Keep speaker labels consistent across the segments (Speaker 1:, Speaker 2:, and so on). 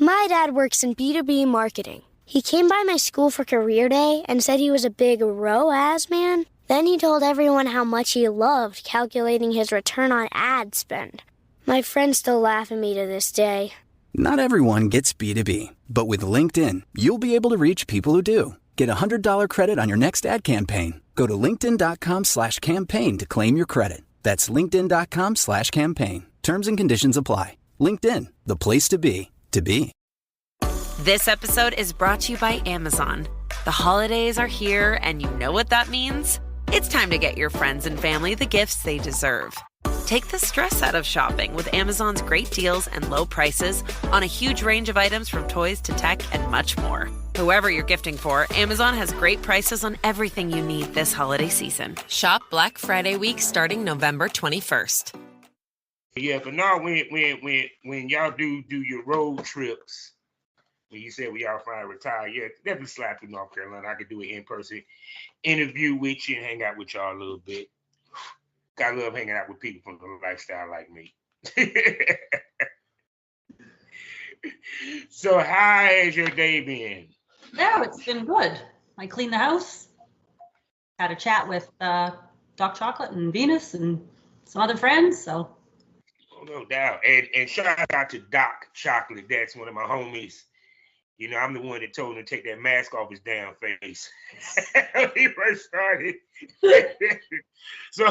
Speaker 1: My dad works in B2B marketing. He came by my school for career day and said he was a big ROAS man. Then he told everyone how much he loved calculating his return on ad spend. My friends still laugh at me to this day.
Speaker 2: Not everyone gets B2B, but with LinkedIn, you'll be able to reach people who do. Get a $100 credit on your next ad campaign. Go to linkedin.com/campaign to claim your credit. That's linkedin.com/campaign. Terms and conditions apply. LinkedIn, the place to be, to be.
Speaker 3: This episode is brought to you by Amazon. The holidays are here, and you know what that means. It's time to get your friends and family the gifts they deserve. Take the stress out of shopping with Amazon's great deals and low prices on a huge range of items from toys to tech and much more. Whoever you're gifting for, Amazon has great prices on everything you need this holiday season. Shop Black Friday week starting November 21st.
Speaker 4: Yeah, but now when y'all do your road trips, when you said we all finally retire, yeah, definitely slide through North Carolina. I could do an in-person interview with you and hang out with y'all a little bit. I love hanging out with people from the lifestyle like me. So how has your day been?
Speaker 5: No, it's been good. I cleaned the house, had a chat with Doc Chocolate and Venus and some other friends. So,
Speaker 4: Oh, no doubt. And shout out to Doc Chocolate. That's one of my homies. You know, I'm the one that told him to take that mask off his damn face when he first started. so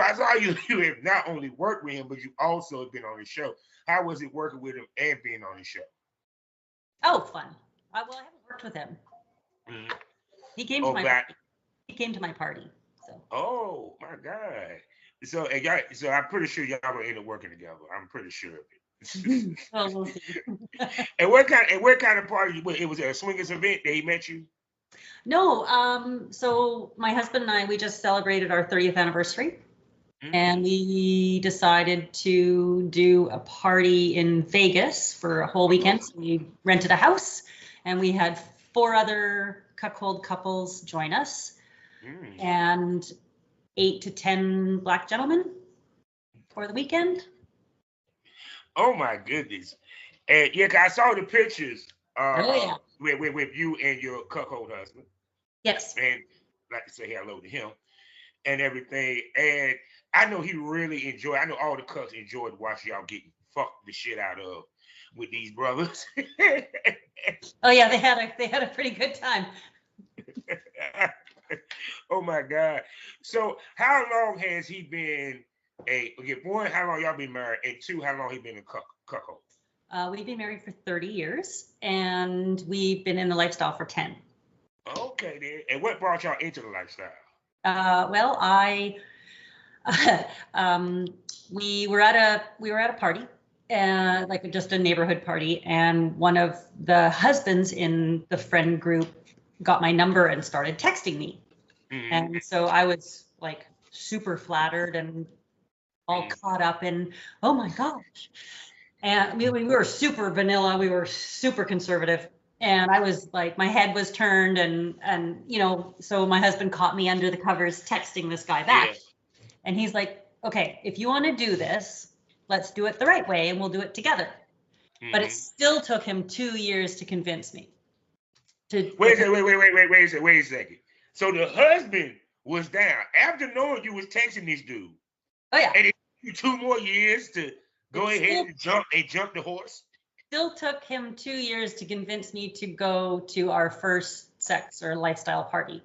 Speaker 4: I saw you have not only worked with him, but you also have been on the show. How was it working with him and being on the show?
Speaker 5: oh, fun. Well, I haven't worked with him.
Speaker 4: Mhm.
Speaker 5: He came to my party. He came to my party. So.
Speaker 4: Oh my God. So I'm pretty sure y'all gonna end up working together. I'm pretty sure of it.
Speaker 5: Well, we'll see.
Speaker 4: And what kind of party? It was a swingers event that he met you.
Speaker 5: No, so my husband and I, we just celebrated our 30th anniversary. And we decided to do a party in Vegas for a whole weekend. So we rented a house and we had 4 other cuckold couples join us and 8 to 10 black gentlemen for the weekend.
Speaker 4: Oh my goodness. And yeah, 'cause I saw the pictures
Speaker 5: yeah.
Speaker 4: with you and your cuckold husband.
Speaker 5: Yes.
Speaker 4: And like to say hello to him and everything. And I know he really enjoyed. I know all the cucks enjoyed watching y'all getting fucked the shit out of with these brothers.
Speaker 5: Oh yeah, they had a pretty good time.
Speaker 4: Oh my God. So how long has he been one, how long y'all been married? And 2, how long he been a cuckold?
Speaker 5: We've been married for 30 years and we've been in the lifestyle for 10.
Speaker 4: Okay then. And what brought y'all into the lifestyle?
Speaker 5: Well, we were at a party, like just a neighborhood party, and one of the husbands in the friend group got my number and started texting me. And so I was like super flattered and all caught up in, oh my gosh. And we were super vanilla, we were super conservative. And I was like, my head was turned and so my husband caught me under the covers texting this guy back. Yeah. And he's like, okay, if you want to do this, let's do it the right way and we'll do it together. But it still took him 2 years to convince me.
Speaker 4: Wait a second. So the husband was down after knowing you was texting this dude.
Speaker 5: Oh yeah.
Speaker 4: And it took you 2 more years to go ahead and jump the horse.
Speaker 5: Still took him 2 years to convince me to go to our first sex or lifestyle party.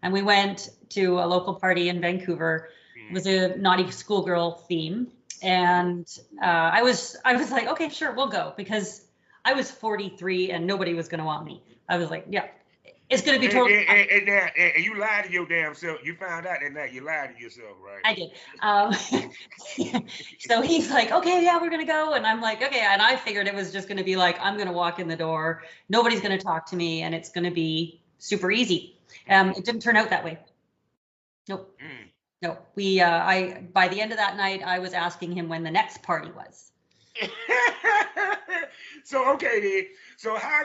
Speaker 5: And we went to a local party in Vancouver. It was a naughty schoolgirl theme. And I was like, okay, sure, we'll go, because I was 43 and nobody was going to want me. I was like, yeah, it's going to be totally fine.
Speaker 4: And you lied to your damn self. You found out that night you lied to yourself, right?
Speaker 5: I did. So he's like, okay, yeah, we're going to go. And I'm like, okay. And I figured it was just going to be like, I'm going to walk in the door. Nobody's going to talk to me. And it's going to be super easy. It didn't turn out that way. Nope. No, by the end of that night, I was asking him when the next party was.
Speaker 4: So, okay then. So how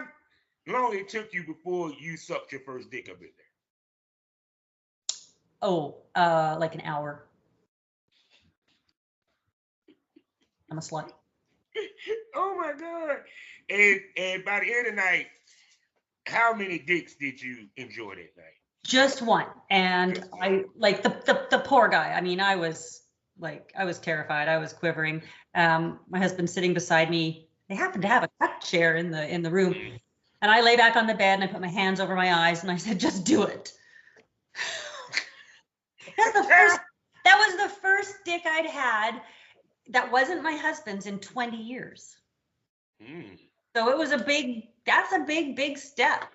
Speaker 4: long it took you before you sucked your first dick up in there?
Speaker 5: Oh, like an hour. I'm a slut.
Speaker 4: Oh my God. And by the end of the night, how many dicks did you enjoy that night?
Speaker 5: Just one. And
Speaker 4: Just one.
Speaker 5: I like the poor guy. I mean, I was terrified. I was quivering. My husband sitting beside me. They happened to have a Cuck chair in the room. And I lay back on the bed and I put my hands over my eyes and I said, just do it. That was the first dick I'd had that wasn't my husband's in 20 years. So it was that's a big step.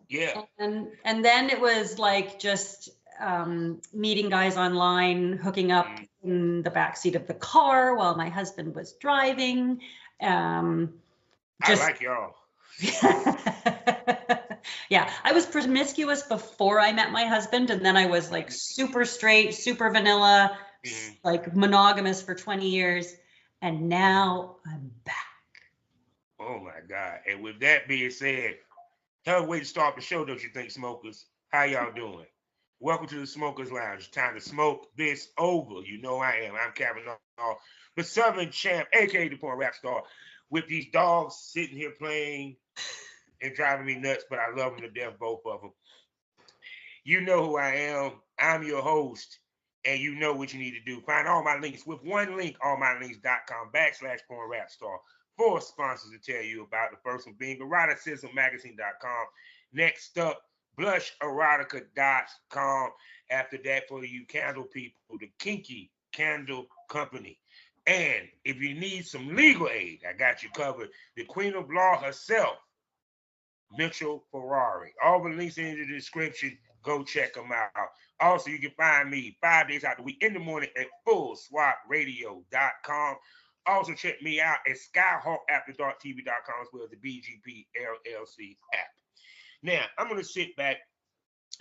Speaker 4: Yeah.
Speaker 5: And then it was like just meeting guys online, hooking up in the backseat of the car while my husband was driving.
Speaker 4: I like y'all.
Speaker 5: Yeah, I was promiscuous before I met my husband, and then I was like super straight, super vanilla, like monogamous for 20 years, and now I'm back.
Speaker 4: Oh my God. And with that being said, hell way to start the show, don't you think, smokers? How y'all doing? Welcome to the Smokers Lounge. Time to smoke this over. You know I am. I'm Kavanaugh, the Southern Champ, aka the porn rap star, with these dogs sitting here playing and driving me nuts, but I love them to death, both of them. You know who I am. I'm your host, and you know what you need to do. Find all my links with one link, allmylinks.com/porn rap star. 4 sponsors to tell you about. The first one being eroticismmagazine.com. Next up, blusherotica.com. After that, for you candle people, the Kinky Candle Company. And if you need some legal aid, I got you covered. The Queen of Law herself, Mitchell Ferrari. All the links in the description. Go check them out. Also, you can find me 5 days out the week in the morning at fullswapradio.com. Also, check me out at skyhawkafterdarktv.com as well as the BGP LLC app. Now, I'm going to sit back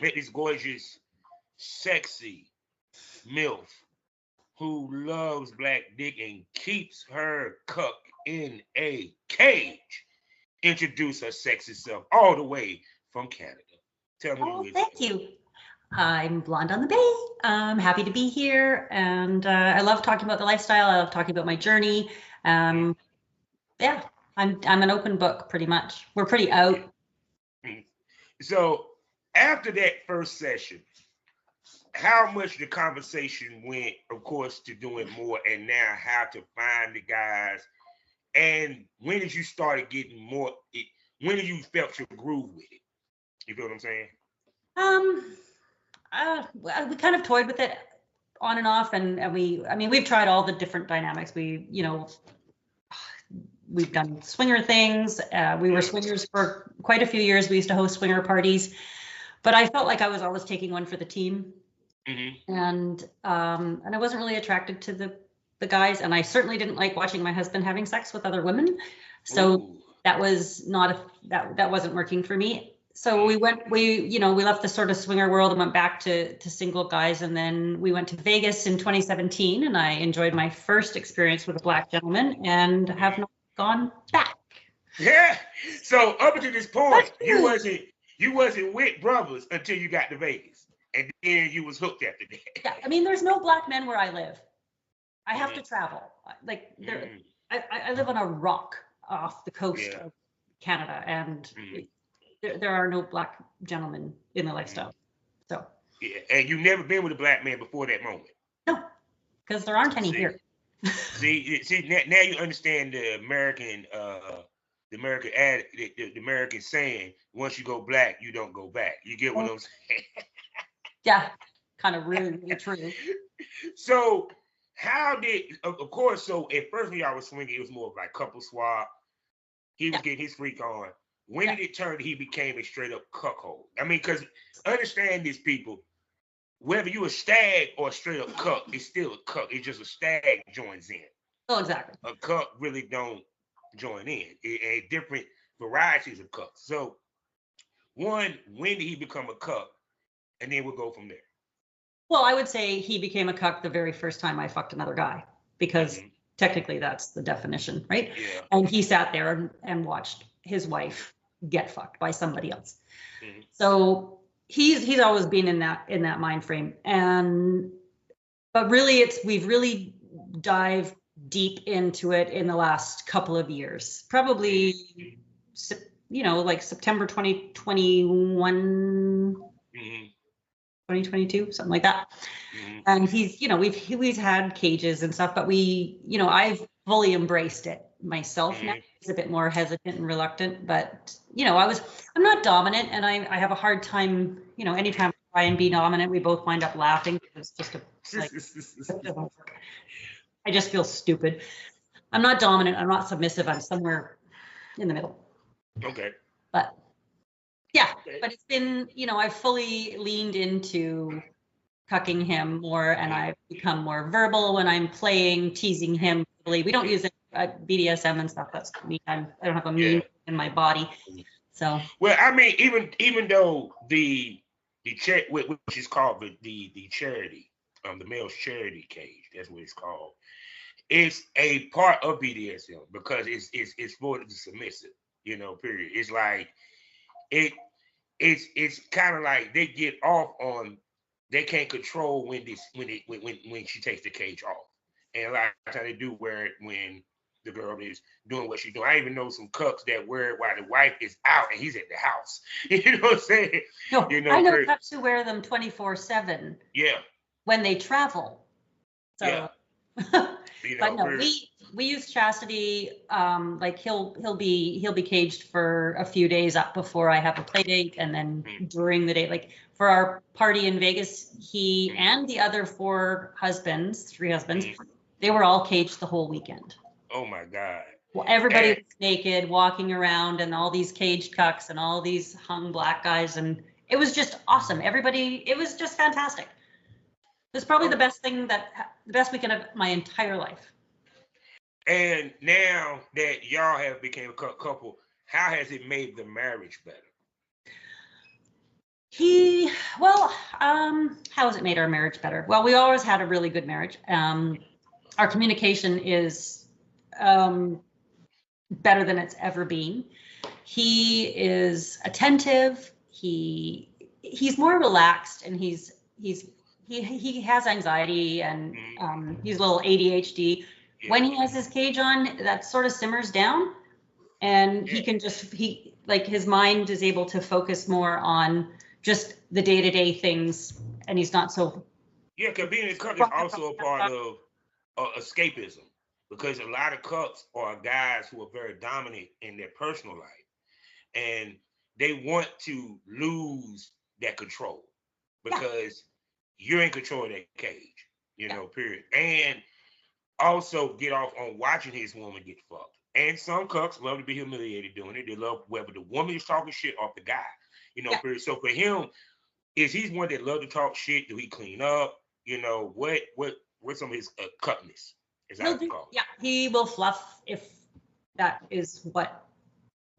Speaker 4: at this gorgeous, sexy MILF who loves black dick and keeps her cuck in a cage. Introduce her sexy self all the way from Canada. Tell me who is.
Speaker 5: Thank you. I'm Blonde on the Bay. I'm happy to be here, and I love talking about the lifestyle. I love talking about my journey. Yeah, I'm an open book, pretty much. We're pretty out.
Speaker 4: So after that first session, how much the conversation went, of course, to doing more, and now how to find the guys, and when did you start getting more? When did you felt your groove with it? You feel what I'm saying?
Speaker 5: We kind of toyed with it on and off, and we've tried all the different dynamics. We've done swinger things. We were swingers for quite a few years. We used to host swinger parties, but I felt like I was always taking one for the team. And I wasn't really attracted to the guys, and I certainly didn't like watching my husband having sex with other women. So that was that wasn't working for me. So we left the sort of swinger world and went back to single guys, and then we went to Vegas in 2017, and I enjoyed my first experience with a black gentleman and have not gone back.
Speaker 4: Yeah. So up until this point, you wasn't with brothers until you got to Vegas, and then you was hooked after that.
Speaker 5: Yeah, I mean, there's no black men where I live. I have to travel. Like I live on a rock off the coast of Canada, and there are no black gentlemen in the lifestyle. So
Speaker 4: yeah, and you never been with a black man before that moment.
Speaker 5: No, because there aren't any here.
Speaker 4: see, now you understand the American saying: once you go black, you don't go back. You get what I'm saying?
Speaker 5: Yeah, kind of really, really true.
Speaker 4: So how did, of course, so at first when y'all was swinging, it was more of like couple swap. He was getting his freak on. When did it turn he became a straight up cuckold? I mean, because understand this, people, whether you a stag or a straight up cuck, it's still a cuck. It's just a stag joins in.
Speaker 5: Oh, exactly.
Speaker 4: A cuck really don't join in. Different varieties of cucks. So one, when did he become a cuck? And then we'll go from there.
Speaker 5: Well, I would say he became a cuck the very first time I fucked another guy, because technically that's the definition, right?
Speaker 4: Yeah.
Speaker 5: And he sat there and watched his wife get fucked by somebody else. So he's always been in that mind frame. But really we've really dived deep into it in the last couple of years, probably, like September 2021, 2022, something like that. And he's, we've had cages and stuff, but I've fully embraced it myself now. He's a bit more hesitant and reluctant, but I'm not dominant, and I have a hard time, anytime I try and be dominant, we both wind up laughing. It's just I just feel stupid. I'm not dominant. I'm not submissive. I'm somewhere in the middle.
Speaker 4: Okay.
Speaker 5: But yeah, but it's been, I've fully leaned into cucking him more, and I've become more verbal when I'm playing, teasing him. We don't use BDSM and stuff. That's me. I don't have a mean in my body. So. Well,
Speaker 4: I mean, even though the which is called the charity, the male's charity cage, that's what it's called. It's a part of BDSM because it's for the submissive, period. It's like it's kind of like they get off on, they can't control when she takes the cage off, and a lot of times they do wear it when the girl is doing what she's doing. I even know some cucks that wear it while the wife is out and he's at the house. You know what I'm saying?
Speaker 5: No, I know cucks who wear them 24/7.
Speaker 4: Yeah.
Speaker 5: When they travel. So.
Speaker 4: Yeah.
Speaker 5: But no, we use chastity. Like he'll be caged for a few days up before I have a play date, and then during the day, like for our party in Vegas, he and the other three husbands, they were all caged the whole weekend.
Speaker 4: Oh my God.
Speaker 5: Well, everybody was naked, walking around, and all these caged cucks and all these hung black guys, and it was just awesome. It was just fantastic. It was probably the best weekend of my entire life.
Speaker 4: And now that y'all have become a couple, how has it made the marriage better?
Speaker 5: How has it made our marriage better? Well, we always had a really good marriage. Our communication is better than it's ever been. He is attentive. He's more relaxed, and he has anxiety, and he's a little ADHD. Yeah. When he has his cage on, that sort of simmers down, and he can his mind is able to focus more on just the day-to-day things, and he's not so.
Speaker 4: Yeah, because being a cuck is also a part of escapism, because a lot of cucks are guys who are very dominant in their personal life, and they want to lose that control because you're in control of that cage, period. And also get off on watching his woman get fucked. And some cucks love to be humiliated doing it. They love whether the woman is talking shit off the guy, period. So for him, he's one that love to talk shit. Do he clean up? What's some of his cuckness?
Speaker 5: Yeah, he will fluff if that is what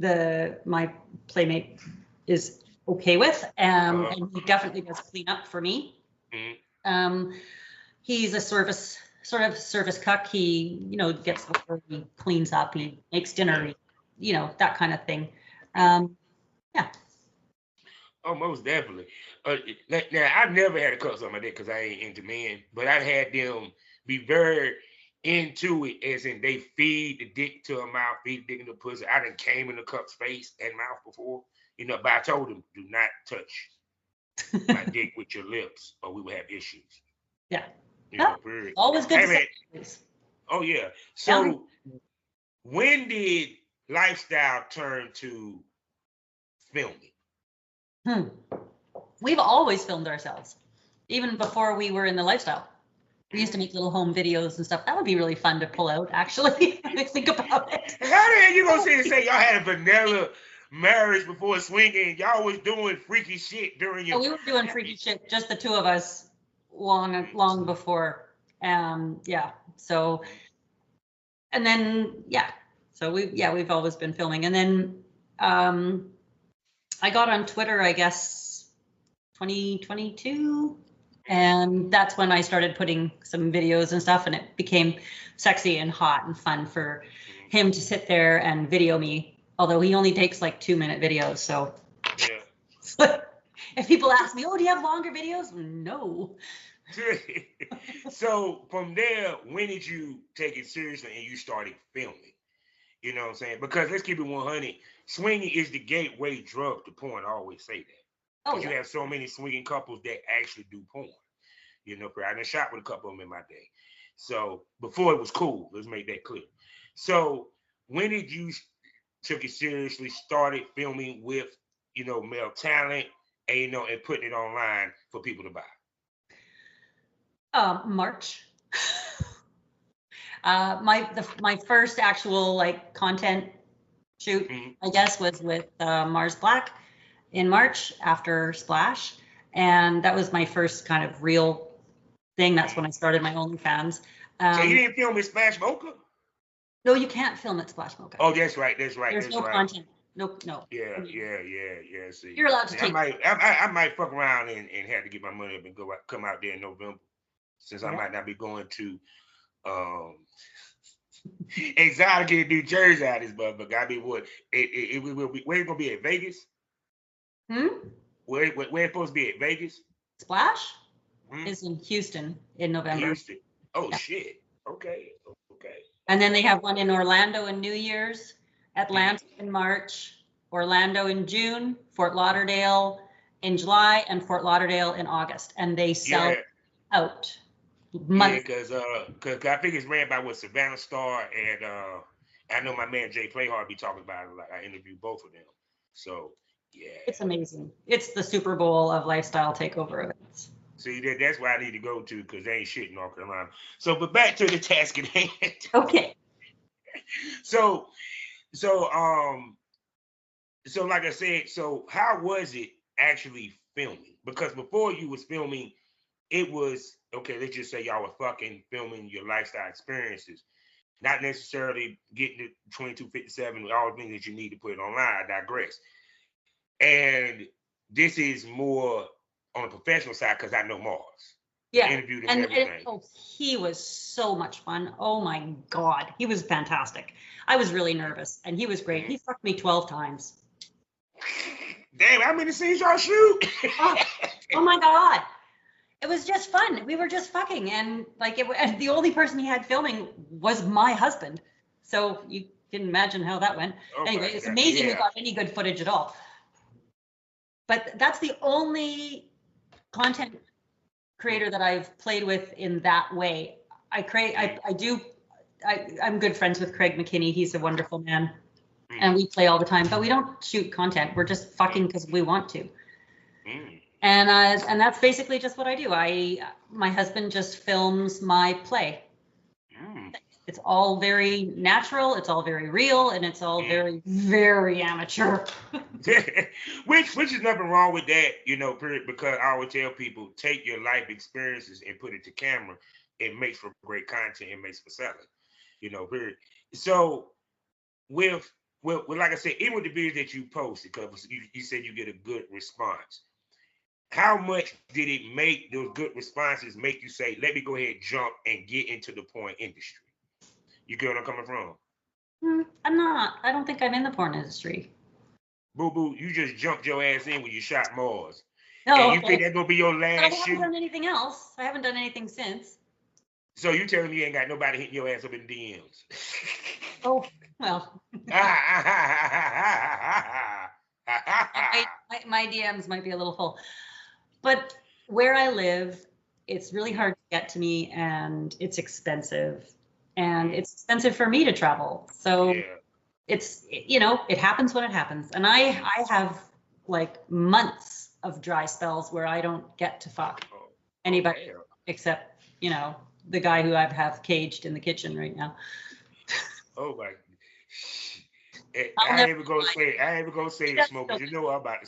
Speaker 5: my playmate is okay with. And he definitely does clean up for me. Mm-hmm. He's a service cuck. He, gets the work, he cleans up, he makes dinner, that kind of thing. Yeah.
Speaker 4: Oh, most definitely. Now, I've never had a cuck on my dick because I ain't into men, but I've had them be very into it, as in they feed the dick to a mouth, feed the dick in the pussy. I done came in the cuck's face and mouth before, but I told them, do not touch my dick with your lips or we will have issues.
Speaker 5: Yeah. Always good.
Speaker 4: Oh yeah. So when did lifestyle turn to filming?
Speaker 5: We've always filmed ourselves, even before we were in the lifestyle. We used to make little home videos and stuff. That would be really fun to pull out, actually. Think about it.
Speaker 4: How the hell you gonna say y'all had a vanilla marriage before swinging? Y'all was doing freaky shit during your.
Speaker 5: We were doing freaky shit, just the two of us, long before. So, and then so we've always been filming, and then I got on Twitter, I guess 2022, and that's when I started putting some videos and stuff, and it became sexy and hot and fun for him to sit there and video me, although he only takes like 2-minute videos. So if people ask me, do you have longer videos? No.
Speaker 4: So from there, when did you take it seriously and you started filming? You know what I'm saying? Because let's keep it 100. Swinging is the gateway drug to porn. I always say that.
Speaker 5: Oh
Speaker 4: Because
Speaker 5: yeah.
Speaker 4: you have so many swinging couples that actually do porn. You know, I done shot with a couple of them in my day. So before it was cool, let's make that clear. So when did you took it seriously, started filming with, male talent, and and putting it online for people to buy?
Speaker 5: March. My first actual like content shoot, I guess, was with Mars Black in March after Splash, and that was my first kind of real thing. That's when I started my OnlyFans.
Speaker 4: So you didn't film with Splash Mocha?
Speaker 5: No, you can't film at Splash Mocha.
Speaker 4: Oh, that's right. There's
Speaker 5: no content. No.
Speaker 4: Yeah. See,
Speaker 5: you're allowed to take.
Speaker 4: I might fuck around and have to get my money up and come out there in November, since I might not be going to exotic in New Jersey out of this motherfucker. I mean, what it will be? Where it gonna be at Vegas? Where it's supposed to be at Vegas?
Speaker 5: Splash is in Houston in November.
Speaker 4: Houston. Oh shit. Okay.
Speaker 5: And then they have one in Orlando in New Year's, Atlanta in March, Orlando in June, Fort Lauderdale in July, and Fort Lauderdale in August. And they sell out.
Speaker 4: Yeah, because I think it's ran by Savannah Star and I know my man Jay Playhard be talking about it. Like I interviewed both of them. So yeah.
Speaker 5: It's amazing. It's the Super Bowl of lifestyle takeover events.
Speaker 4: See, that's where I need to go to, because they ain't shit in North Carolina. So, but back to the task at hand.
Speaker 5: Okay.
Speaker 4: So like I said, so how was it actually filming? Because before you was filming, it was, okay, let's just say y'all were fucking filming your lifestyle experiences, not necessarily getting the 2257, all the things that you need to put it online. I digress. And this is more on the professional side, because I know Mars.
Speaker 5: Yeah.
Speaker 4: Interviewed him and everything.
Speaker 5: He was so much fun. Oh my God. He was fantastic. I was really nervous, and he was great. He fucked me 12 times.
Speaker 4: Damn, how many scenes y'all shoot?
Speaker 5: Oh my God. It was just fun. We were just fucking, and like and the only person he had filming was my husband. So you can imagine how that went. Anyway, it's amazing we got any good footage at all. But that's the only content creator that I've played with in that way. I'm good friends with Craig McKinney. He's a wonderful man. And we play all the time, but we don't shoot content. We're just fucking because we want to. And that's basically just what I do. My husband just films my play. It's all very natural. It's all very real, and it's all very, very amateur.
Speaker 4: which is nothing wrong with that, because I always tell people, take your life experiences and put it to camera. It makes for great content. It makes for selling, period. So with like I said, even with the videos that you posted, because you said you get a good response. How much did it make those good responses make you say, let me go ahead, jump and get into the porn industry? You get what I'm coming from?
Speaker 5: I'm not. I don't think I'm in the porn industry.
Speaker 4: Boo, you just jumped your ass in when you shot Mars.
Speaker 5: No,
Speaker 4: and you think that's going to be your last shoot?
Speaker 5: I haven't done anything else. I haven't done anything since.
Speaker 4: So you telling me you ain't got nobody hitting your ass up in DMs?
Speaker 5: Oh, well. my DMs might be a little full. But where I live, it's really hard to get to me, and it's expensive. And it's expensive for me to travel. So it's, it happens when it happens. And I have like months of dry spells where I don't get to fuck anybody except, the guy who I have caged in the kitchen right now.
Speaker 4: Oh my. I ain't even gonna say the smoke, but you know what I'm about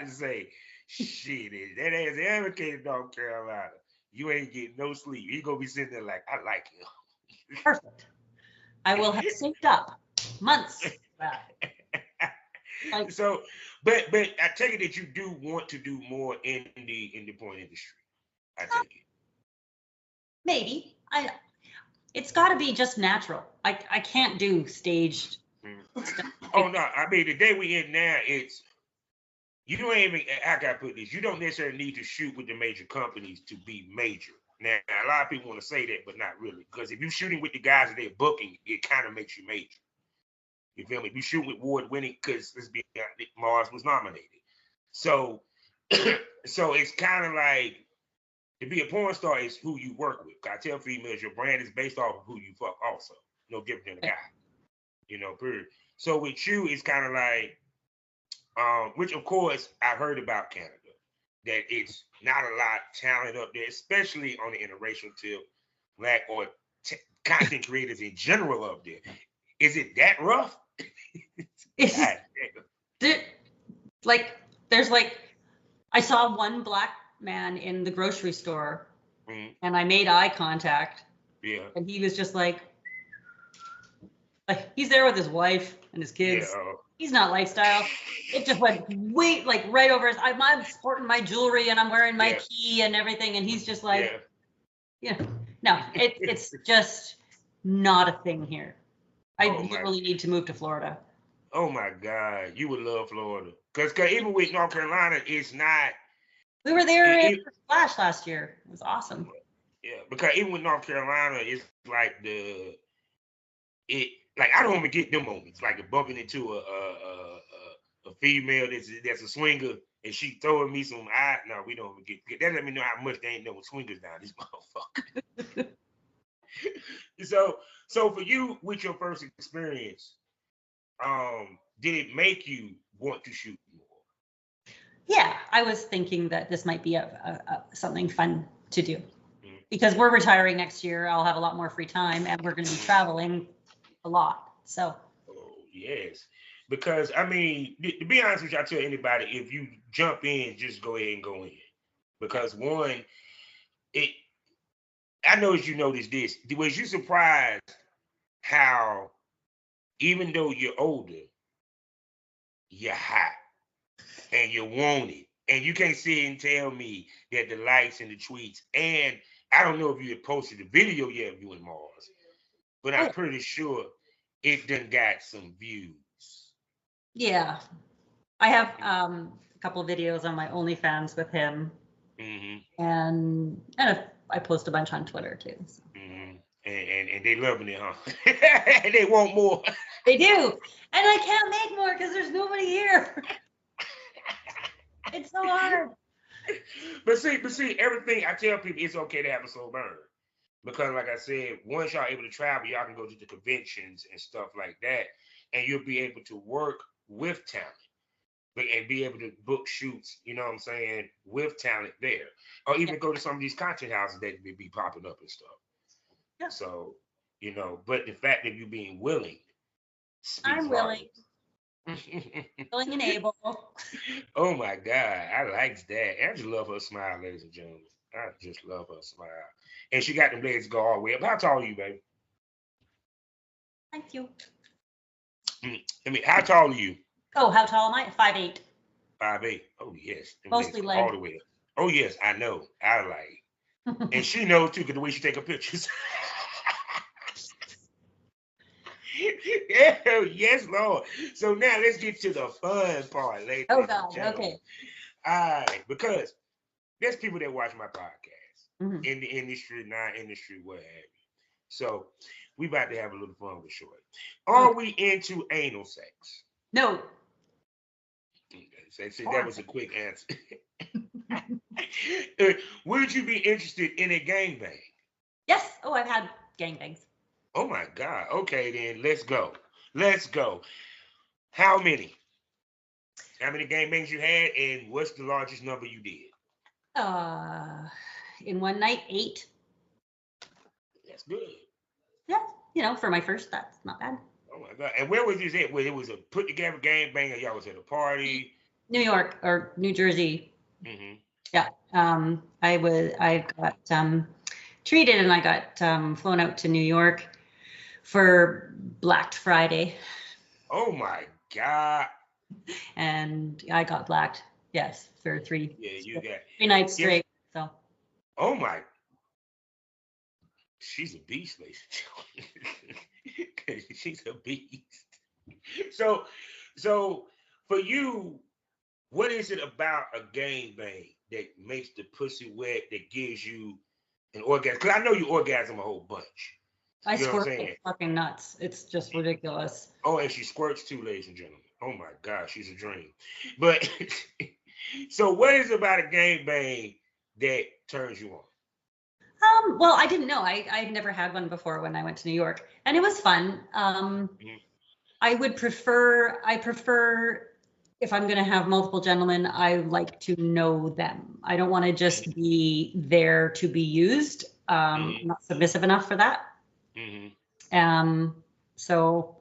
Speaker 4: to say. Shit, that ass ever came to North Carolina. You ain't getting no sleep. He gonna be sitting there like, I like him.
Speaker 5: Perfect. I will have saved up months.
Speaker 4: So, but I take it that you do want to do more in the porn industry. I take it.
Speaker 5: Maybe. It's got to be just natural. I can't do staged stuff.
Speaker 4: Oh no! I mean, the day we in now, you don't even, I gotta put this, you don't necessarily need to shoot with the major companies to be major. Now, a lot of people want to say that, but not really. Because if you're shooting with the guys that they're booking, it kind of makes you major. You feel me? If you shoot with award winning, because let's be honest, Mars was nominated. So, so it's kind of like, to be a porn star is who you work with. I tell females your brand is based off of who you fuck also. No different than a guy. You know, period. So with you, it's kind of like, which of course I heard about Canada, that it's not a lot of talent up there, especially on the interracial tip, black or content creators in general up there. Is it that rough?
Speaker 5: It's there's I saw one black man in the grocery store, and I made eye contact.
Speaker 4: Yeah.
Speaker 5: And he was just like he's there with his wife and his kids.
Speaker 4: Yeah,
Speaker 5: He's not lifestyle. It just went right over his. I'm sporting my jewelry and I'm wearing my key and everything, and he's just like, no, it's just not a thing here. I literally need to move to Florida.
Speaker 4: Oh my God, you would love Florida, because even with North Carolina, it's not.
Speaker 5: We were there in Splash last year. It was awesome.
Speaker 4: Yeah, because even with North Carolina, it's like I don't even get them moments, like bumping into a female that's a swinger and she throwing me some eye. No, we don't even get that. Let me know how much they ain't no swingers down this motherfucker. So for you, with your first experience, did it make you want to shoot more?
Speaker 5: Yeah, I was thinking that this might be something fun to do, because we're retiring next year. I'll have a lot more free time, and we're going to be traveling a lot. So.
Speaker 4: Oh yes, because I mean, to be honest with you, I tell anybody, if you jump in, just go ahead and go in, because one, I know as you noticed this, was you surprised how, even though you're older, you're hot and you want it, and you can't sit and tell me that the likes and the tweets, and I don't know if you had posted the video yet of you and Mars, but I'm pretty sure it done got some views.
Speaker 5: Yeah, I have a couple of videos on my OnlyFans with him, and I post a bunch on Twitter too. So.
Speaker 4: And they loving it, huh? And they want more.
Speaker 5: They do, and I can't make more because there's nobody here. It's so hard.
Speaker 4: But see, everything I tell people, it's okay to have a slow burn. Because like I said, once y'all able to travel, y'all can go to the conventions and stuff like that, and you'll be able to work with talent and be able to book shoots, you know what I'm saying, with talent there. Or even go to some of these content houses that will be popping up and stuff. Yeah. So, but the fact that you being willing.
Speaker 5: I'm willing. Willing and able.
Speaker 4: Oh my God, I like that. I just love her smile, ladies and gentlemen. I just love her smile. And she got them legs go all the way up. How tall are you, baby?
Speaker 5: Thank you.
Speaker 4: How tall are you?
Speaker 5: Oh, how tall am I? 5'8".
Speaker 4: 5'8". Oh, yes.
Speaker 5: Mostly leg.
Speaker 4: All the way up. Oh, yes, I know. I like. And she knows, too, because the way she take her pictures. Yeah, yes, Lord. So now let's get to the fun part, ladies.
Speaker 5: Oh, God. Okay.
Speaker 4: All right, because there's people that watch my podcast in the industry, non-industry, what have you. So we about to have a little fun with Shorty. Are we into anal sex?
Speaker 5: No.
Speaker 4: Okay, so that was a quick answer. Would you be interested in a gangbang?
Speaker 5: Yes. Oh, I've had gangbangs.
Speaker 4: Oh my God. Okay, then let's go. Let's go. How many? How many gangbangs you had, and what's the largest number you did?
Speaker 5: In one night, 8.
Speaker 4: That's good.
Speaker 5: Yeah, for my first, that's not bad.
Speaker 4: Oh my God. And where was this at? Where it was a put together gangbang, or y'all was at a party?
Speaker 5: New York or New Jersey. Yeah. I got treated, and I got flown out to New York for Black Friday.
Speaker 4: Oh my God.
Speaker 5: And I got blacked, yes, for 3 nights straight. So.
Speaker 4: Oh my. She's a beast, ladies. She's a beast. So for you, what is it about a gangbang that makes the pussy wet, that gives you an orgasm? Because I know you orgasm a whole bunch.
Speaker 5: I
Speaker 4: You know what I'm
Speaker 5: squirt
Speaker 4: saying?
Speaker 5: like fucking nuts. It's just ridiculous.
Speaker 4: Oh, and she squirts too, ladies and gentlemen. Oh my God, she's a dream. But so what is it about a gangbang that turns you on?
Speaker 5: Well, I didn't know. I'd never had one before when I went to New York, and it was fun. I prefer if I'm going to have multiple gentlemen, I like to know them. I don't want to just be there to be used. I'm not submissive enough for that. So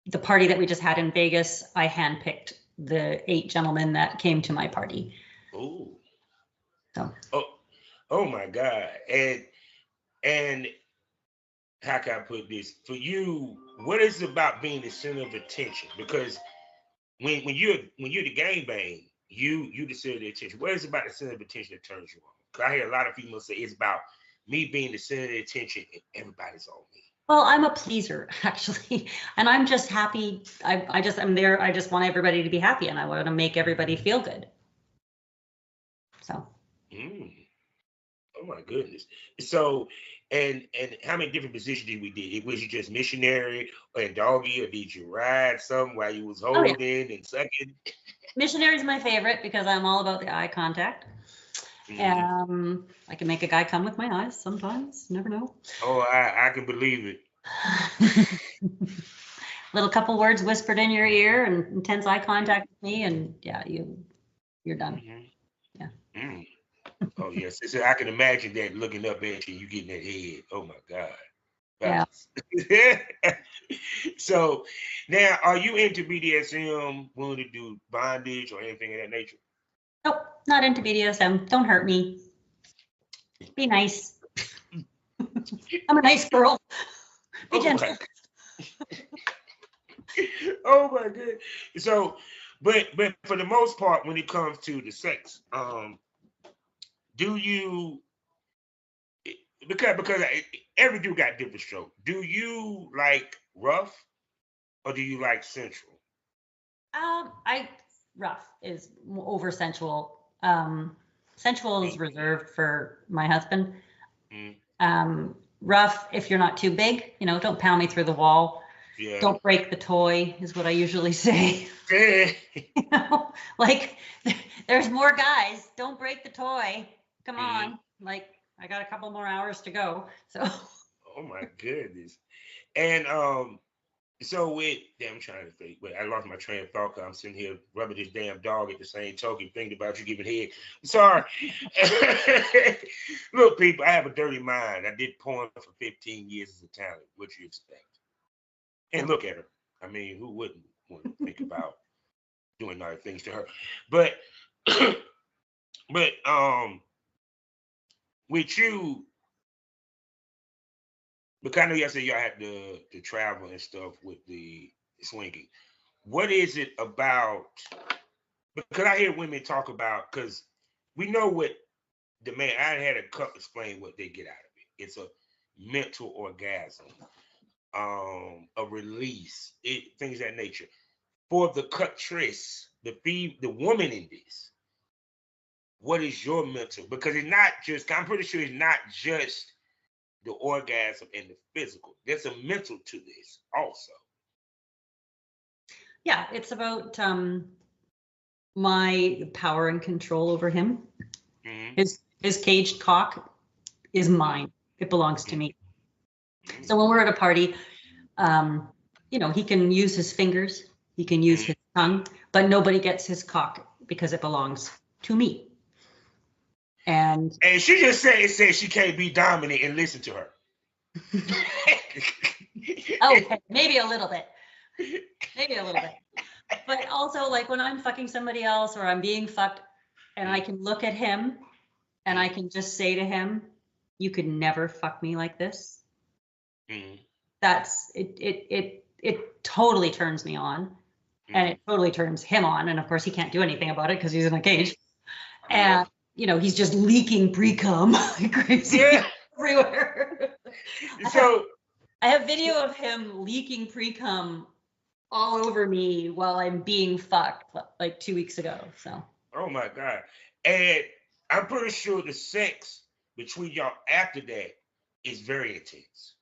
Speaker 5: the party that we just had in Vegas, I handpicked the 8 gentlemen that came to my party.
Speaker 4: Oh.
Speaker 5: So.
Speaker 4: Oh my God. And how can I put this? For you, what is it about being the center of attention? Because when you're the gangbang, you the center of attention. What is it about the center of attention that turns you on? Because I hear a lot of females say it's about me being the center of attention and everybody's on me.
Speaker 5: Well, I'm a pleaser, actually, and I'm just happy. I'm there. I just want everybody to be happy, and I want to make everybody feel good. So.
Speaker 4: Oh my goodness. So, and how many different positions did we do? Was you just missionary and doggy, or did you ride some while you was holding and sucking?
Speaker 5: Missionary is my favorite because I'm all about the eye contact. I can make a guy come with my eyes sometimes. Never know.
Speaker 4: Oh, I can believe it.
Speaker 5: Little couple words whispered in your ear and intense eye contact with me, and yeah, you're done. Yeah.
Speaker 4: Oh yes, I can imagine that, looking up at you getting that head. Oh my God.
Speaker 5: Yeah.
Speaker 4: So now, are you into BDSM, willing to do bondage or anything of that nature?
Speaker 5: Nope, not into BDSM. Don't hurt me. Be nice. I'm a nice girl. Be gentle.
Speaker 4: Oh my God. So, but for the most part, when it comes to the sex, do you, because every dude got different stroke. Do you like rough or do you like sensual?
Speaker 5: Rough is over sensual. Sensual is reserved for my husband. Rough, if you're not too big, don't pound me through the wall. Yeah. Don't break the toy is what I usually say. Like there's more guys. Don't break the toy. Come on. Like I got a couple more hours to go. So.
Speaker 4: Oh my goodness. And so I'm trying to think. Wait, I lost my train of thought because I'm sitting here rubbing this damn dog at the same token, thinking about you giving head. Sorry. Look, people, I have a dirty mind. I did porn for 15 years as a talent. What you expect? And look at her. I mean, who wouldn't want to think about doing other things to her? But with you, because I know y'all said y'all had to travel and stuff with the swinging. What is it about? Because I hear women talk about, because we know what the man, I had a Cuck explain what they get out of it. It's a mental orgasm, a release, things of that nature. For the Cuckdress, the woman in this, what is your mental? Because it's not just, I'm pretty sure it's not just the orgasm and the physical. There's a mental to this also.
Speaker 5: Yeah, it's about my power and control over him. His caged cock is mine. It belongs to me. So when we're at a party, he can use his fingers, he can use his tongue, but nobody gets his cock because it belongs to me. And
Speaker 4: she just said she can't be dominant and listen to her.
Speaker 5: Okay, maybe a little bit. But also, like when I'm fucking somebody else or I'm being fucked and I can look at him and I can just say to him, you could never fuck me like this. That's it totally turns me on, and it totally turns him on. And of course he can't do anything about it because he's in a cage. And he's just leaking pre-cum like crazy everywhere. So I have video of him leaking pre-cum all over me while I'm being fucked like 2 weeks ago. So.
Speaker 4: Oh my God. And I'm pretty sure the sex between y'all after that is very intense.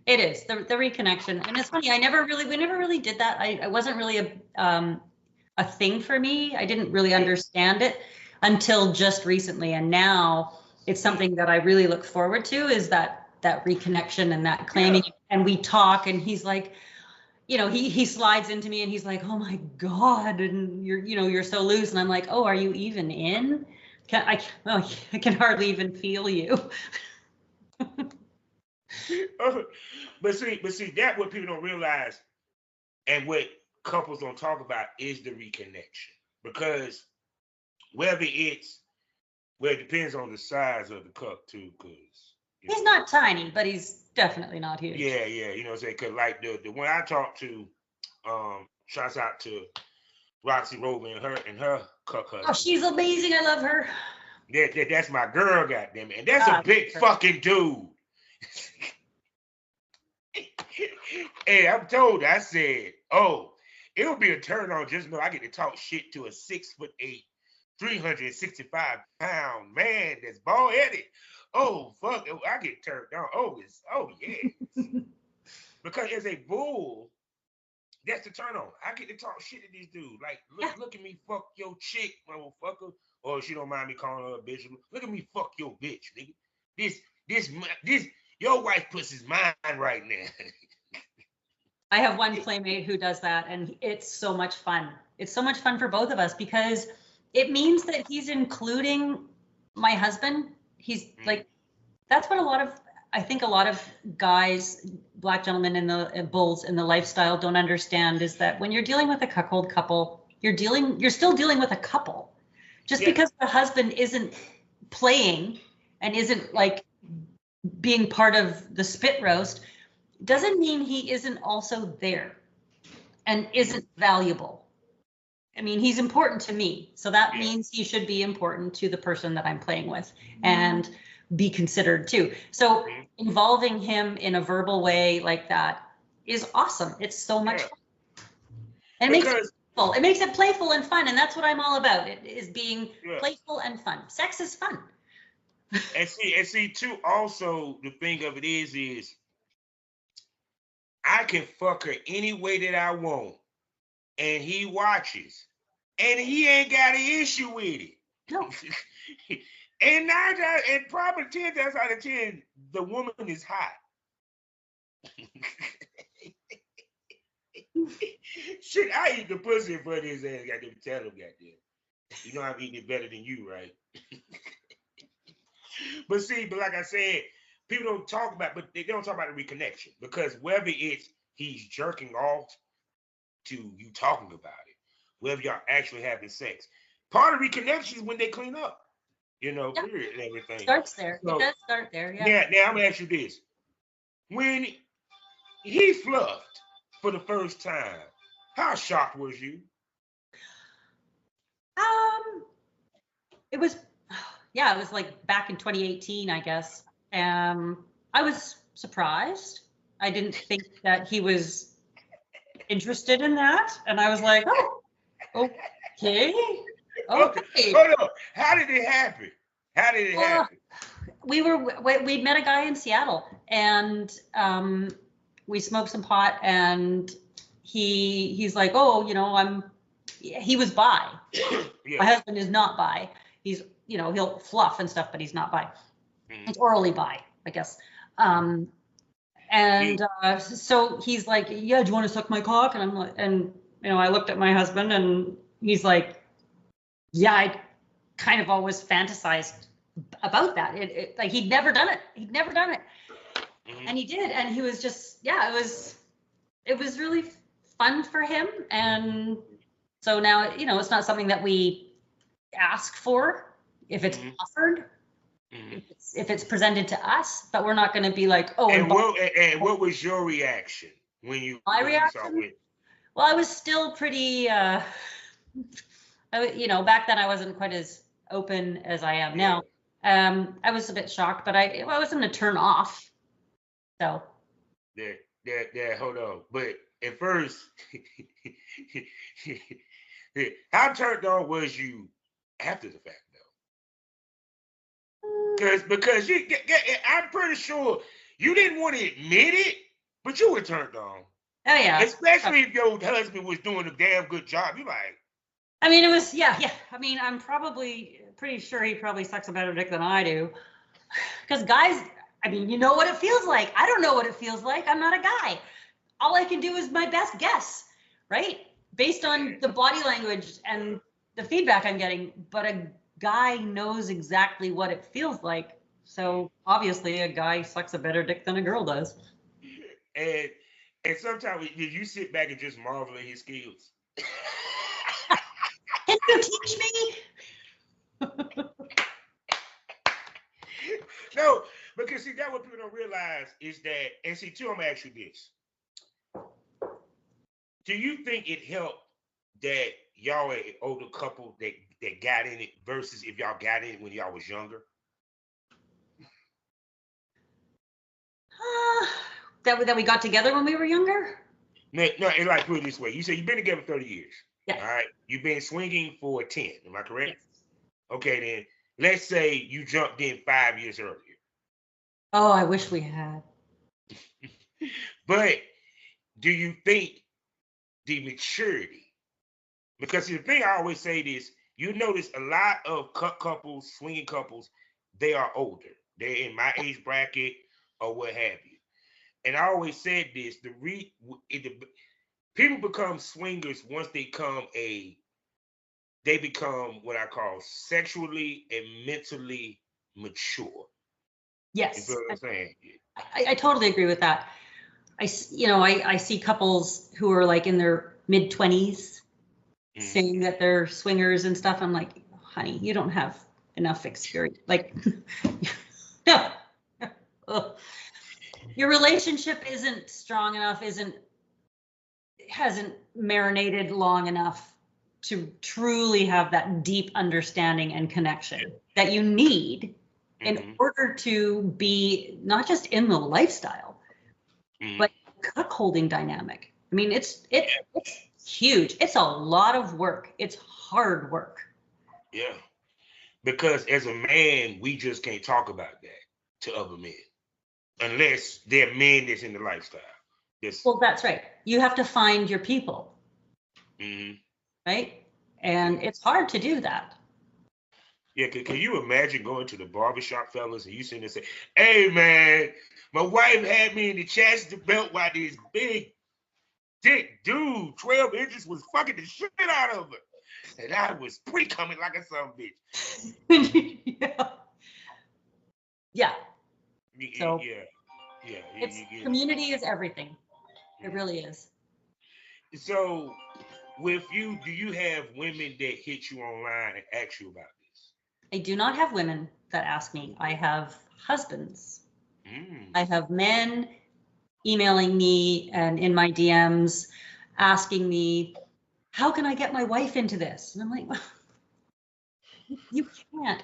Speaker 5: It is the reconnection, and it's funny. We never really did that. I wasn't really a thing for me. I didn't really understand it until just recently, and now it's something that I really look forward to. Is that reconnection and that claiming, and we talk, and he's like, he slides into me, and he's like, oh my God, and you're so loose, and I'm like, oh, are you even in? I can hardly even feel you.
Speaker 4: But see, that what people don't realize, and what couples don't talk about is the reconnection. Because it depends on the size of the cup too. Because
Speaker 5: he's not tiny, but he's definitely not huge.
Speaker 4: Yeah, you know what I'm saying? Because like the one I talked to, shouts out to Roxy Rover and her cuck husband.
Speaker 5: Oh, she's amazing. I love her.
Speaker 4: That's my girl, goddamn it. And that's a big fucking dude. And I'm told, I said, oh, it'll be a turn on just know I get to talk shit to a 6'8", 365-pound man that's bald headed. Oh, fuck, I get turned on. Oh, yeah. Because as a bull, that's the turn on. I get to talk shit to this dude. Like, look at me fuck your chick, motherfucker. Or if she don't mind me calling her a bitch, look at me fuck your bitch, nigga. This, your wife pussy's mine right now.
Speaker 5: I have one playmate who does that, and it's so much fun. It's so much fun for both of us because it means that he's including my husband. He's like, that's what I think a lot of guys, black gentlemen in the bulls in the lifestyle don't understand is that when you're dealing with a cuckold couple, you're still dealing with a couple. Just because the husband isn't playing and isn't like being part of the spit roast doesn't mean he isn't also there and isn't valuable. I mean, he's important to me. So that means he should be important to the person that I'm playing with and be considered too. So involving him in a verbal way like that is awesome. It's so much fun. And it makes it playful and fun. And that's what I'm all about. It is being playful and fun. Sex is fun.
Speaker 4: And see too, also the thing of it is I can fuck her any way that I want, and he watches, and he ain't got an issue with it.
Speaker 5: No.
Speaker 4: And probably 10 times out of 10, the woman is hot. Shit, I eat the pussy in front of his ass. Goddamn, tell him, goddamn. You know I'm eating it better than you, right? But like I said, people don't talk about, but they don't talk about the reconnection because whether it's he's jerking off to you talking about it, whether y'all actually having sex, part of reconnection is when they clean up, period and everything.
Speaker 5: Starts there. So, it does start there.
Speaker 4: Yeah. Now I'm gonna ask you this: when he fluffed for the first time, how shocked was you?
Speaker 5: It was like back in 2018, I guess. I was surprised. I didn't think that he was interested in that. And I was like, oh, okay. Okay.
Speaker 4: Hold on. How did it happen? Happen?
Speaker 5: We met a guy in Seattle and we smoked some pot and he's like, oh, he was bi. My husband is not bi. He's, he'll fluff and stuff, but he's not bi. He's orally bi, I guess. So he's like, yeah, do you want to suck my cock? And I'm like, I looked at my husband and he's like, yeah, I kind of always fantasized about that. Like he'd never done it. And he did. And he was just, it was really fun for him. And so now, it's not something that we ask for if it's offered. If it's presented to us, but we're not going to be like, oh.
Speaker 4: And what was your reaction when you?
Speaker 5: My reaction? Well, I was still pretty. Back then I wasn't quite as open as I am now. I was a bit shocked, but I wasn't a turn off. So.
Speaker 4: Yeah. Hold on, but at first, how turned on was you after the fact, though? Because I'm pretty sure you didn't want to admit it, but you were turned on.
Speaker 5: Oh yeah.
Speaker 4: Especially if your husband was doing a damn good job. You like.
Speaker 5: I mean, it was yeah. I mean, I'm probably pretty sure he probably sucks a better dick than I do. Because guys, I mean, you know what it feels like. I don't know what it feels like. I'm not a guy. All I can do is my best guess, right? Based on the body language and the feedback I'm getting. But a guy knows exactly what it feels like. So obviously a guy sucks a better dick than a girl does.
Speaker 4: And sometimes you sit back and just marvel at his skills.
Speaker 5: Can you teach me?
Speaker 4: No, because see, that what people don't realize is that, and see, too, I'm gonna ask you this. Do you think it helped that y'all are an older couple that got in it versus if y'all got in it when y'all was younger?
Speaker 5: That we got together when we were younger?
Speaker 4: No, and like put it this way. You said you've been together 30 years.
Speaker 5: Yeah.
Speaker 4: All right. You've been swinging for 10. Am I correct?
Speaker 5: Yes.
Speaker 4: Okay, then let's say you jumped in 5 years earlier.
Speaker 5: Oh, I wish we had.
Speaker 4: But do you think the maturity? Because the thing I always say is, you notice a lot of couples, swinging couples, they are older. They're in my age bracket or what have you. And I always said this: people become swingers once they become what I call sexually and mentally mature.
Speaker 5: Yes.
Speaker 4: You feel what I'm saying?
Speaker 5: I totally agree with that. I see couples who are like in their mid-20s saying that they're swingers and stuff. I'm like, honey, you don't have enough experience. Like, no. Your relationship isn't strong enough, hasn't marinated long enough to truly have that deep understanding and connection that you need in order to be not just in the lifestyle, but cuckolding dynamic. I mean, it's huge. It's a lot of work. It's hard work.
Speaker 4: Yeah. Because as a man, we just can't talk about that to other men. Unless they're men that's in the lifestyle.
Speaker 5: Well, that's right. You have to find your people. Right? And it's hard to do that.
Speaker 4: Yeah, can you imagine going to the barbershop, fellas, and you sitting there and say, hey, man, my wife had me in the chastity belt while this big dick dude, 12 inches, was fucking the shit out of her. And I was pre-coming like a son of a bitch.
Speaker 5: Yeah.
Speaker 4: So,
Speaker 5: community is everything. It really is.
Speaker 4: So, with you, do you have women that hit you online and ask you about this?
Speaker 5: I do not have women that ask me. I have husbands. I have men emailing me and in my DMs asking me, how can I get my wife into this? And I'm like, well, you can't.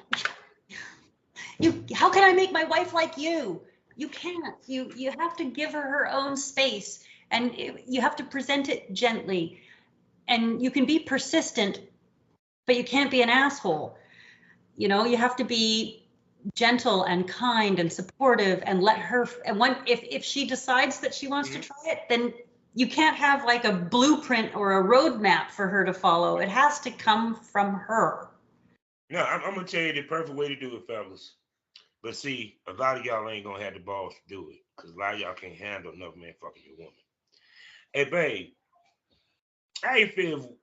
Speaker 5: How can I make my wife like you? You can't. You have to give her her own space, and you have to present it gently. And you can be persistent, but you can't be an asshole. You know, you have to be gentle and kind and supportive and let her. And if she decides that she wants to try it, then you can't have like a blueprint or a roadmap for her to follow. It has to come from her.
Speaker 4: No, I'm gonna tell you the perfect way to do it, fellas. But see, a lot of y'all ain't gonna have the balls to do it, because a lot of y'all can't handle another man fucking your woman. Hey, babe, how you feel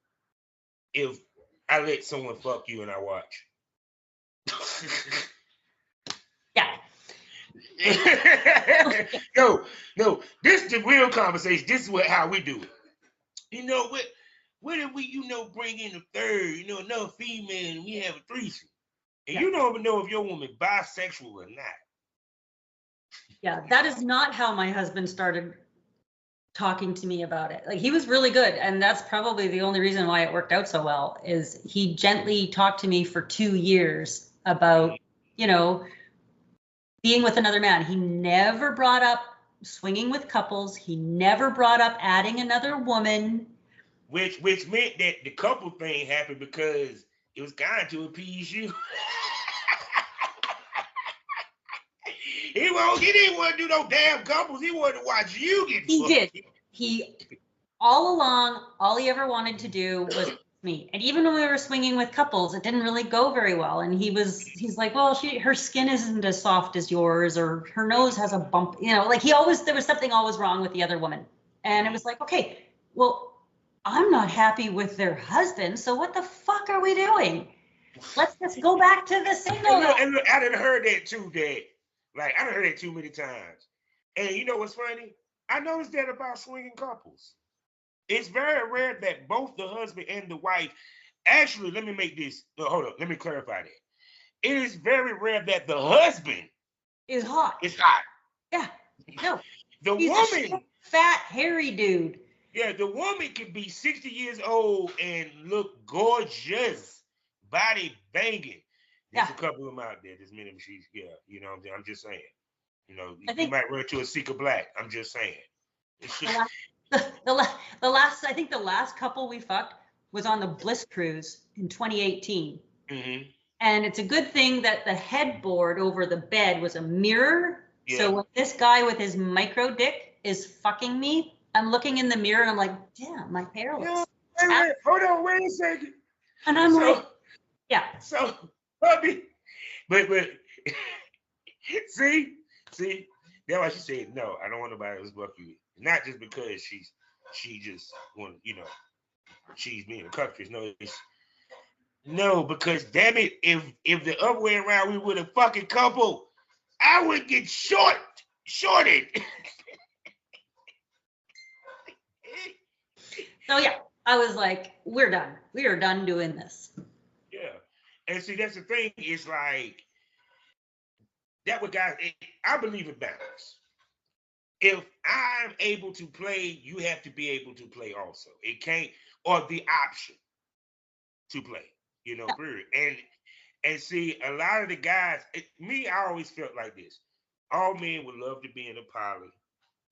Speaker 4: if I let someone fuck you and I watch?
Speaker 5: Yeah.
Speaker 4: No, this is the real conversation. This is how we do it. You know what? What if we, bring in a third, another female, and we have a threesome? And you don't even know if your woman bisexual or not.
Speaker 5: Yeah, that is not how my husband started talking to me about it. Like, he was really good, and that's probably the only reason why it worked out so well, is he gently talked to me for 2 years about, being with another man. He never brought up swinging with couples. He never brought up adding another woman.
Speaker 4: Which meant that the couple thing happened because it was kind to appease you. He didn't want to do no damn couples. He wanted to watch you get
Speaker 5: He
Speaker 4: fucked.
Speaker 5: did. He all along, all he ever wanted to do was me. And even when we were swinging with couples, it didn't really go very well. And he's like, well, her skin isn't as soft as yours, or her nose has a bump, like there was something always wrong with the other woman. And it was like, okay, well, I'm not happy with their husband, so what the fuck are we doing? Let's just go back to the single.
Speaker 4: And look, I done heard that too, Dad. Like, I done heard that too many times. And you know what's funny? I noticed that about swinging couples. It's very rare that both the husband and the wife, actually, let me make this, hold on, let me clarify that. It is very rare that the husband
Speaker 5: is hot.
Speaker 4: It's hot.
Speaker 5: Yeah, no.
Speaker 4: The
Speaker 5: He's
Speaker 4: woman,
Speaker 5: a short, fat, hairy dude.
Speaker 4: Yeah, the woman could be 60 years old and look gorgeous, body banging. There's a couple of them out there. There's many of them. You know what I'm saying? I'm just saying. You might run to a Seeker Black. I'm just saying.
Speaker 5: The last couple we fucked was on the Bliss Cruise in 2018.
Speaker 4: Mm-hmm.
Speaker 5: And it's a good thing that the headboard over the bed was a mirror.
Speaker 4: Yeah.
Speaker 5: So when this guy with his micro dick is fucking me, I'm looking in the mirror and I'm like, damn, my hair looks.
Speaker 4: Hold on, wait a second.
Speaker 5: And I'm like, yeah.
Speaker 4: So, puppy, but see, that's why she said no. I don't want nobody else but you. Not just because she just want, she's being a cucktress. No, because damn it, if the other way around we were a fucking couple, I would get shorted.
Speaker 5: So yeah, I was like, we're done. We are done doing this.
Speaker 4: Yeah. And see, that's the thing. It's like, that what guys, I believe in balance. If I'm able to play, you have to be able to play also. It can't, or the option to play, period. And see, a lot of the guys, I always felt like this. All men would love to be in a poly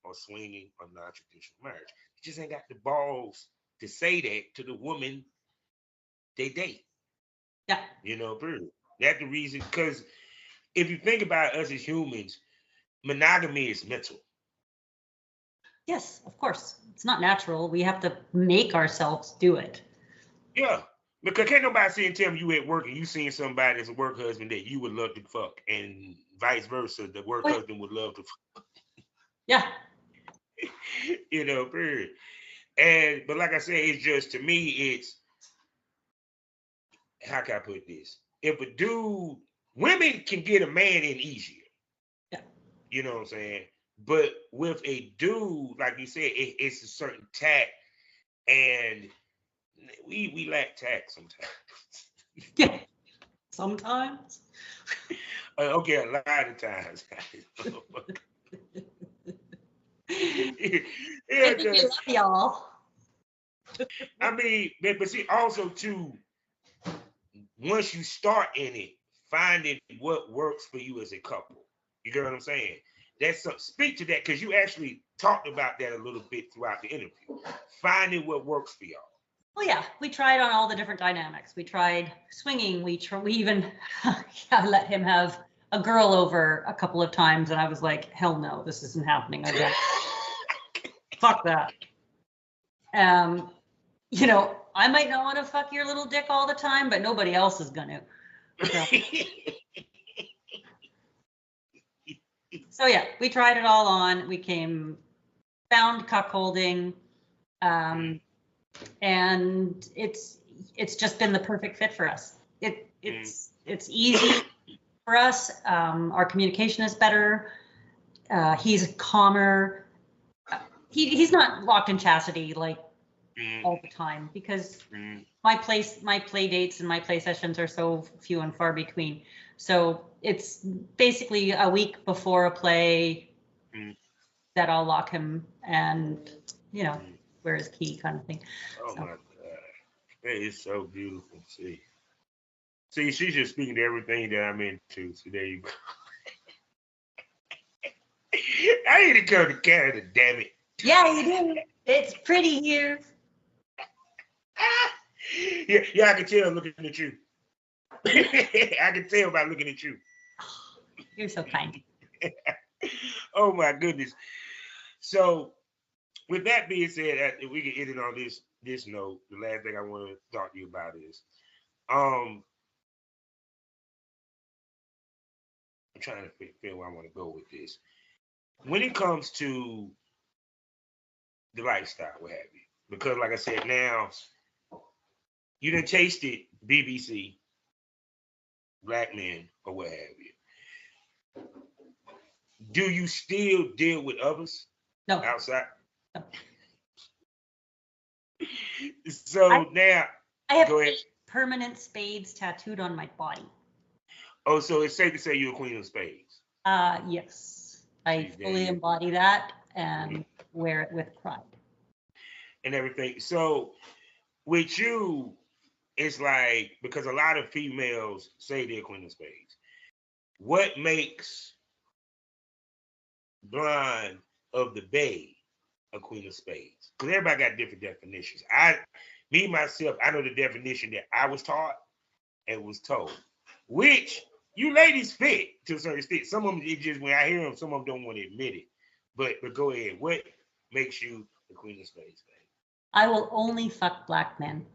Speaker 4: or swinging or non-traditional marriage. You just ain't got the balls to say that to the woman they date.
Speaker 5: Yeah.
Speaker 4: Period. That's the reason, because if you think about us as humans, monogamy is mental.
Speaker 5: Yes, of course. It's not natural. We have to make ourselves do it.
Speaker 4: Yeah. Because can't nobody sit and tell me you at work and you seeing somebody that's a work husband that you would love to fuck, and vice versa, the work husband would love to fuck.
Speaker 5: Yeah.
Speaker 4: Period. But like I said, it's just, to me, it's, how can I put this? If a dude, women can get a man in easier.
Speaker 5: Yeah.
Speaker 4: You know what I'm saying? But with a dude, like you said, it's a certain tact, and we lack tact sometimes.
Speaker 5: Yeah. Sometimes.
Speaker 4: Okay, a lot of times.
Speaker 5: Love y'all.
Speaker 4: I mean, but see, also too, once you start in it, finding what works for you as a couple. You get what I'm saying? Speak to that, because you actually talked about that a little bit throughout the interview. Finding what works for y'all.
Speaker 5: Well, yeah, we tried on all the different dynamics. We tried swinging. We even let him have a girl over a couple of times, and I was like, hell no, this isn't happening again. Fuck that. I might not want to fuck your little dick all the time, but nobody else is gonna. So yeah, we tried it all on. We found cuckolding, and it's just been the perfect fit for us. It's easy for us. Our communication is better. He's calmer. He's not locked in chastity like all the time, because my play dates and my play sessions are so few and far between. So it's basically a week before a play that I'll lock him and, wear his key kind of thing.
Speaker 4: Oh my God. That is so beautiful. See, she's just speaking to everything that I'm into. So there you go. I need to go to Canada, damn it.
Speaker 5: Yeah, you do. It's pretty here.
Speaker 4: Yeah, I can tell looking at you. I can tell by looking at you.
Speaker 5: You're so kind.
Speaker 4: Oh my goodness. So with that being said, if we can end it on this note, the last thing I want to talk to you about is I'm trying to figure where I want to go with this. When it comes to the lifestyle, what have you, because like I said, now you done tasted BBC, black men, or what have you. Do you still deal with others?
Speaker 5: No.
Speaker 4: Outside?
Speaker 5: No.
Speaker 4: So now,
Speaker 5: I have
Speaker 4: go ahead.
Speaker 5: permanent spades tattooed on my body.
Speaker 4: Oh, so it's safe to say you're a Queen of Spades.
Speaker 5: Yes. I fully embody that and wear it with pride.
Speaker 4: And everything. So with you, it's like, because a lot of females say they're Queen of Spades. What makes Blonde of the Bay a Queen of Spades? Because everybody got different definitions. Myself, I know the definition that I was taught and was told, which you ladies fit to a certain extent. Some of them, it just, when I hear them, some of them don't want to admit it. But go ahead. What makes you the Queen of Spades, babe?
Speaker 5: I will only fuck black men.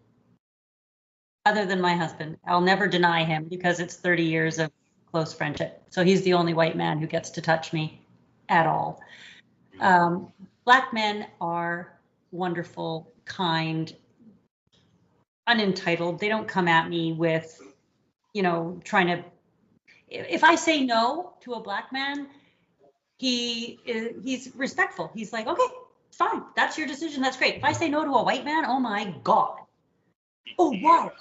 Speaker 5: Other than my husband. I'll never deny him because it's 30 years of close friendship. So he's the only white man who gets to touch me at all. Black men are wonderful, kind, unentitled. They don't come at me with, trying to. If I say no to a black man, he's respectful. He's like, okay, fine, that's your decision. That's great. If I say no to a white man, oh my God. Oh wow,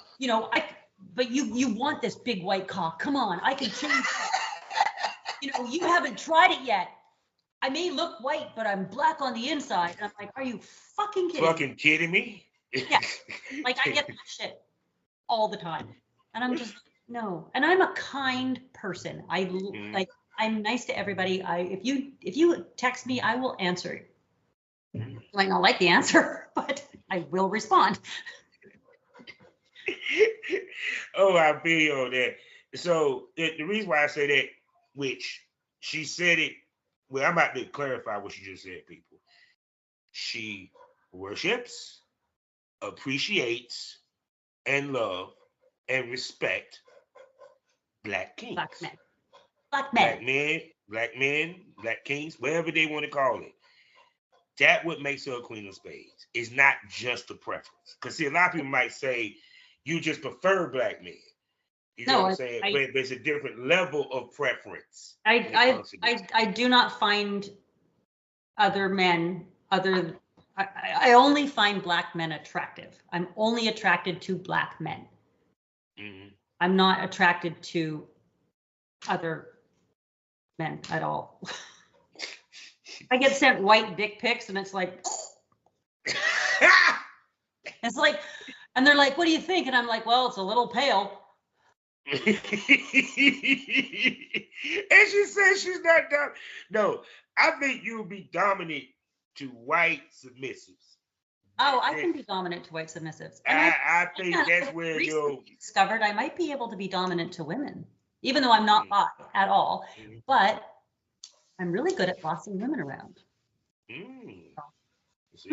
Speaker 5: but you want this big white cock. Come on, I can change that. You haven't tried it yet. I may look white, but I'm black on the inside. And I'm like, are you fucking kidding me? Yeah. Like I get that shit all the time. And I'm just, no. And I'm a kind person. I'm nice to everybody. If you text me, I will answer. I might not like the answer, but I will respond.
Speaker 4: Oh, I feel you on that. So the reason why I say that, which she said it, well, I'm about to clarify what she just said, people. She worships, appreciates, and love and respect black kings.
Speaker 5: Black men.
Speaker 4: Black men, black kings, whatever they want to call it. That's what makes her a Queen of Spades. It's not just a preference. Because see, a lot of people might say you just prefer black men. You know what I'm saying? But there's a different level of preference.
Speaker 5: I do not find other men I only find black men attractive. I'm only attracted to black men. Mm-hmm. I'm not attracted to other men at all. I get sent white dick pics and it's like, and they're like, what do you think? And I'm like, well, it's a little pale.
Speaker 4: And she says she's not down. No, I think you'll be dominant to white submissives.
Speaker 5: Oh, I can be dominant to white submissives. And
Speaker 4: I think that's where you'll
Speaker 5: discovered I might be able to be dominant to women, even though I'm not bi at all. Mm-hmm. But I'm really good at bossing women around.
Speaker 4: So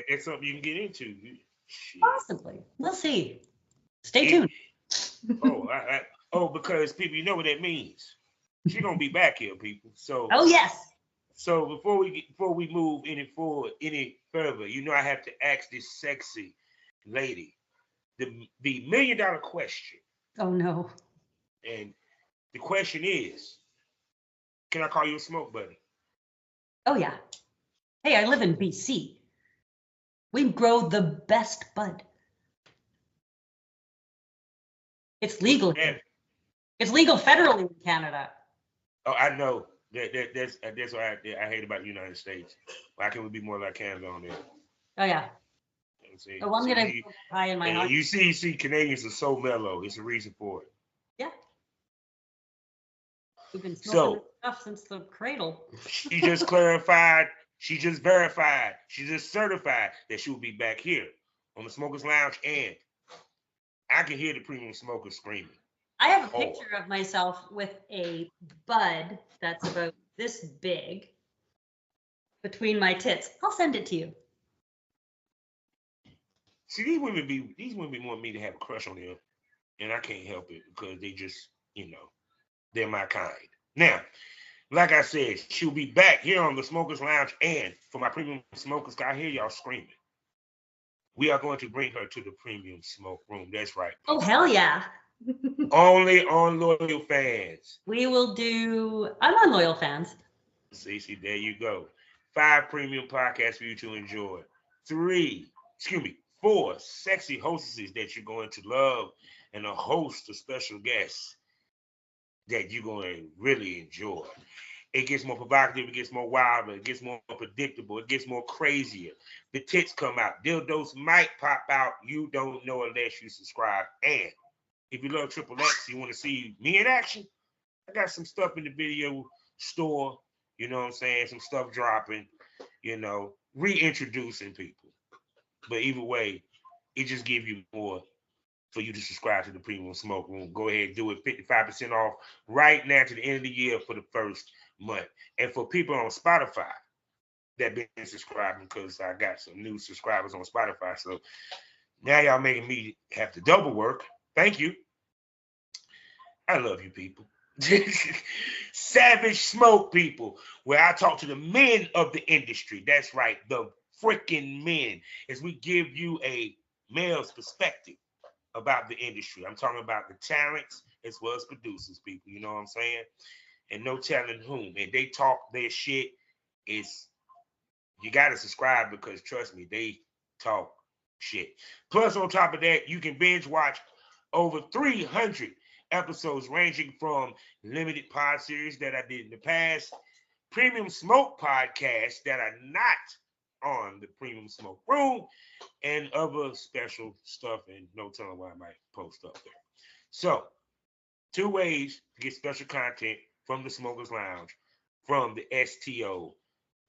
Speaker 4: that's something you can get into. Shit.
Speaker 5: Possibly. We'll see. Stay tuned.
Speaker 4: Because people, you know what that means. She's gonna be back here, people. So.
Speaker 5: Oh yes.
Speaker 4: So before we move any further, I have to ask this sexy lady the $1 million question.
Speaker 5: Oh no.
Speaker 4: And the question is, can I call you a smoke buddy?
Speaker 5: Oh yeah. Hey, I live in BC. We grow the best bud. It's legal here. It's legal federally in Canada.
Speaker 4: Oh, I know. That's what I hate about the United States. Why can't we be more like Canada on there?
Speaker 5: Oh yeah. Oh, I'm gonna go high in my heart.
Speaker 4: You see, Canadians are so mellow. It's a reason for it.
Speaker 5: Yeah. We've been smoking
Speaker 4: So
Speaker 5: this stuff since the cradle.
Speaker 4: she just clarified, she just verified, she just certified that she will be back here on the Smokers Lounge, and I can hear the premium smokers screaming.
Speaker 5: I have a picture of myself with a bud that's about this big between my tits. I'll send it to you.
Speaker 4: See, these women want me to have a crush on them, and I can't help it because they just, they're my kind. Now, like I said, she'll be back here on the Smokers Lounge, and for my premium smokers, I hear y'all screaming. We are going to bring her to the premium smoke room. That's right.
Speaker 5: Oh, hell yeah.
Speaker 4: Only on Loyal Fans.
Speaker 5: We will do, I'm on Loyal Fans.
Speaker 4: See, there you go. 5 premium podcasts for you to enjoy. 4 sexy hostesses that you're going to love, and a host of special guests that you're going to really enjoy. It gets more provocative, it gets more wilder, it gets more predictable, it gets more crazier. The tits come out. Dildos might pop out. You don't know unless you subscribe. And if you love Triple X, you want to see me in action, I got some stuff in the video store, you know what I'm saying? Some stuff dropping, reintroducing people. But either way, it just gives you more for you to subscribe to the Premium Smoke Room. Go ahead and do it. 55% off right now to the end of the year for the first month. And for people on Spotify that been subscribing, because I got some new subscribers on Spotify. So now y'all making me have to double work. Thank you. I love you people. Savage Smoke people, where I talk to the men of the industry. That's right, the freaking men, as we give you a male's perspective about the industry. I'm talking about the talents as well as producers, people. You know what I'm saying? And no telling whom. And they talk their shit. You got to subscribe because, trust me, they talk shit. Plus, on top of that, you can binge watch over 300 episodes ranging from limited pod series that I did in the past, premium smoke podcasts that are not on the Premium Smoke Room, and other special stuff, and no telling what I might post up there. So, 2 ways to get special content from the Smokers Lounge, from the STO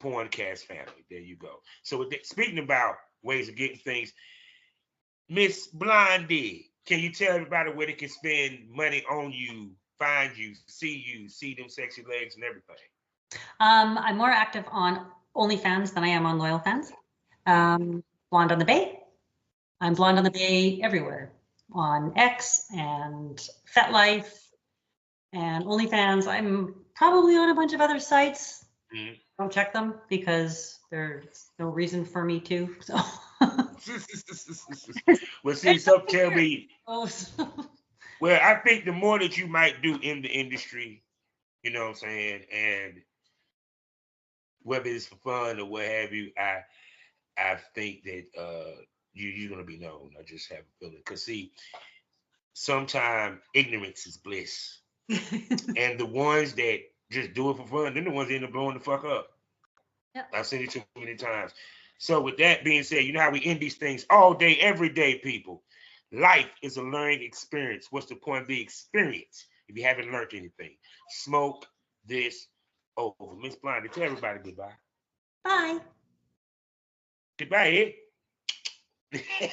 Speaker 4: Porncast family. There you go. So, speaking about ways of getting things, Miss Blondie, can you tell everybody where they can spend money on you, find you, see them sexy legs and everything?
Speaker 5: I'm more active on OnlyFans than I am on Loyal Fans. Blonde on the Bay. I'm Blonde on the Bay everywhere. On X and FetLife and OnlyFans. I'm probably on a bunch of other sites. Mm-hmm. Don't check them because there's no reason for me to. So.
Speaker 4: Well, see, some tell me. Well, I think the more that you might do in the industry, you know what I'm saying, and whether it's for fun or what have you, I think that you're gonna be known. I just have a feeling. Cause see, sometimes ignorance is bliss, and the ones that just do it for fun, they're the ones that end up blowing the fuck up. Yep. I've seen it too many times. So with that being said, you know how we end these things all day, every day, people. Life is a learning experience. What's the point of the experience if you haven't learned anything? Smoke this over. Miss Blondie, tell everybody goodbye.
Speaker 5: Bye.
Speaker 4: Goodbye, Ed.